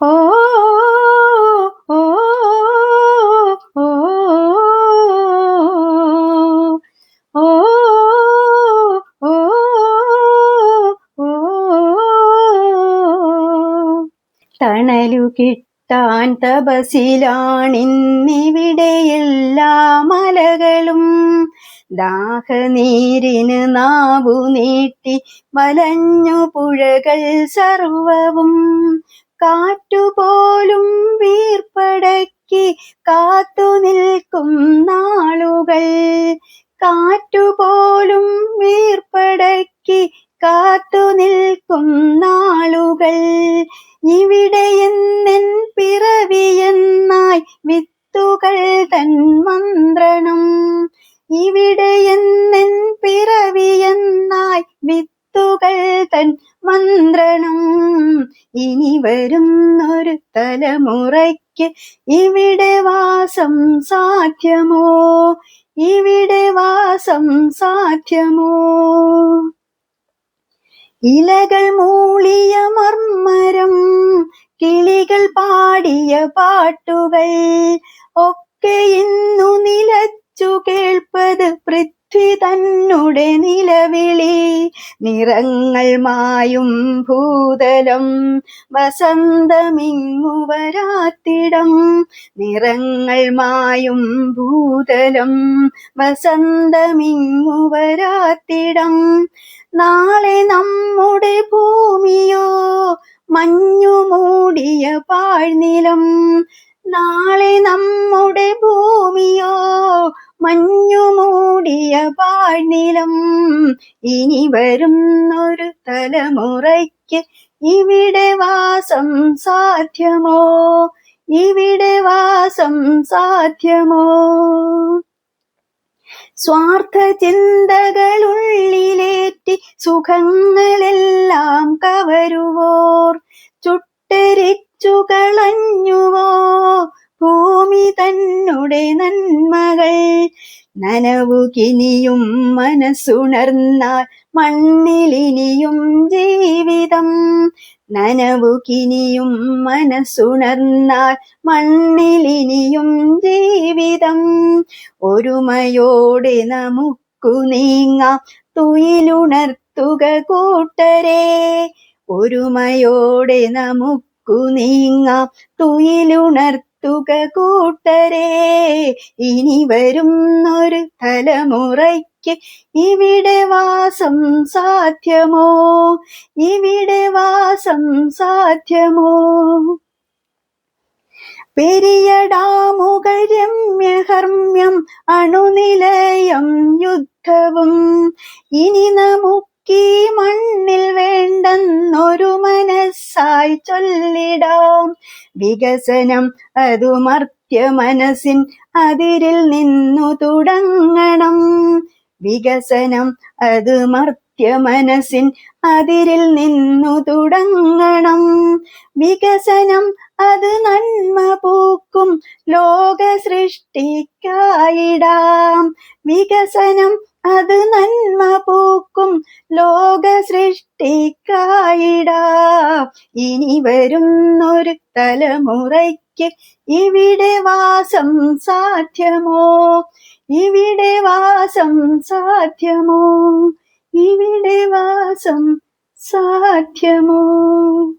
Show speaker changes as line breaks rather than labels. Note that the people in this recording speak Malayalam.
ഓ ഓ ഓ ഓ ഓ തണലു കിട്ടാൻ തപസിലാണിന്നിവിടെയെല്ലാ മലകളും. ദാഹനീരിന് നാവു നീട്ടി വലഞ്ഞു പുഴകൾ സർവവും. കാറ്റുപോലും വീർപ്പടക്കി കാത്തു നിൽക്കും നാളുകൾ. കാറ്റുപോലും വീർപ്പടക്കി കാത്തു നിൽക്കും നാളുകൾ. ഇവിടെയെന്നെൻ പിറവിയെന്നായി വിത്തുകൾ തൻ മന്ത്രണം. ഇവിടെയെന്നെൻ പിറവിയെന്നായി വിത്തുകൾ തൻ മന്ത്രണം. ഇനി വരുന്നൊരു തലമുറയ്ക്ക് ഇവിടെ വാസം സാധ്യമോ? ഇവിടെ വാസം സാധ്യമോ? ഇലകൾ മൂളിയ മർമ്മരം, കിളികൾ പാടിയ പാട്ടുകൾ ഒക്കെ ഇന്നു നിലച്ചു കേൾപ്പത് പൃഥ്വി തന്നുടെ നിലവിളി. നിറങ്ങൾ മായും ഭൂതലം വസന്തമിങ്ങു വരാത്തിടം. നിറങ്ങൾ മായും ഭൂതലം വസന്തമിങ്ങു വരാത്തിടം. നാളെ നമ്മുടെ ഭൂമിയോ മഞ്ഞു മൂടിയ പാഴ്നിലം. നാളെ നമ്മുടെ ഭൂമിയോ മഞ്ഞു മൂടിയ പാഴ്നിലം. ഇനി വരുന്നൊരു തലമുറയ്ക്ക് ഇവിടെ വാസം സാധ്യമോ? ഇവിടെ വാസം സാധ്യമോ? സ്വാർത്ഥ ചിന്തകളുള്ളിലേറ്റി സുഖങ്ങളെല്ലാം കവരുവോർ ചുട്ടരിച്ചു കളഞ്ഞുവോ ഭൂമി തന്നുടെ നന്മകൾ. നനവുകിനിയും മനസ്സുണർന്നാൽ മണ്ണിലിനിയും ജീവിതം. നനവുകിനിയും മനസ്സുണർന്നാൽ മണ്ണിലിനിയും ജീവിതം. ഒരുമയോടെ നമുക്കു നീങ്ങാം തുയിലുണർത്തുക കൂട്ടരെ. ഒരുമയോടെ നമുക്കു നീങ്ങാം തുയിലുണർത്തുക കൂട്ടരെ. ഇനി വരുന്നൊരു തലമുറയ്ക്ക് ഇവിടെ വാസം സാധ്യമോ? ഇവിടെ വാസം സാധ്യമോ? പെരിയ ഡാമുകൾ രമ്യഹർമ്മ്യം അണുനിലയം യുദ്ധവും. ഇനി നമുക്കീ മണ്ണിൽ വേണ്ടെന്നൊരു മനസ്സായി ചൊല്ലിടാം. വികസനം അതു മർത്യ മനസ്സിൻ അതിരിൽ നിന്നു തുടങ്ങണം. വികസനം അത് മർത്യ മനസ്സിൻ അതിരിൽ നിന്നു തുടങ്ങണം. വികസനം അത് നന്മ പൂക്കും ലോക സൃഷ്ടിക്കായിടാം. വികസനം അത് നന്മ പൂക്കും ലോക സൃഷ്ടിക്കായിടാം. ഇനി വരുന്നൊരു തലമുറയ്ക്ക് ഇവിടെ വാസം സാധ്യമോ? ഇവിടെ വാസം സാധ്യമോ? ഇവിടെ വാസം സാധ്യമോ?